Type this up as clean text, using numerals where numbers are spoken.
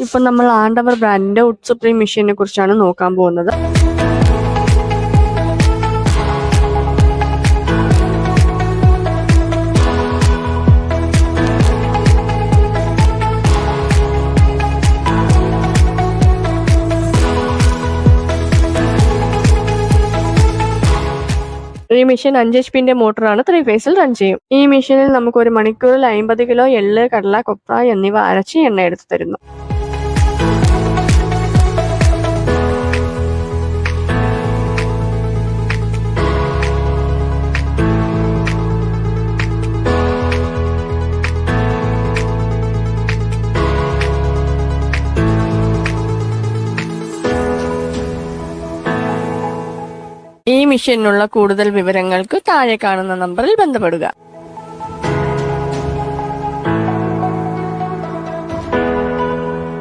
ഇപ്പൊ നമ്മൾ ആൻഡവർ ബ്രാൻഡിന്റെ വുഡ് സുപ്രീം മെഷീനെ കുറിച്ചാണ് നോക്കാൻ പോകുന്നത്. ഈ മെഷീൻ 5 HP മോട്ടറാണ് 3 ഫേസിൽ റൺ ചെയ്യും. ഈ മെഷീനിൽ നമുക്ക് ഒരു മണിക്കൂറിൽ 50 കിലോ എള്ള്, കടല, കൊപ്ര എന്നിവ അരച്ച് എണ്ണ എടുത്തു തരുന്നു. ഈ മെഷീനിനുള്ള കൂടുതൽ വിവരങ്ങൾക്ക് താഴെ കാണുന്ന നമ്പറിൽ ബന്ധപ്പെടുക.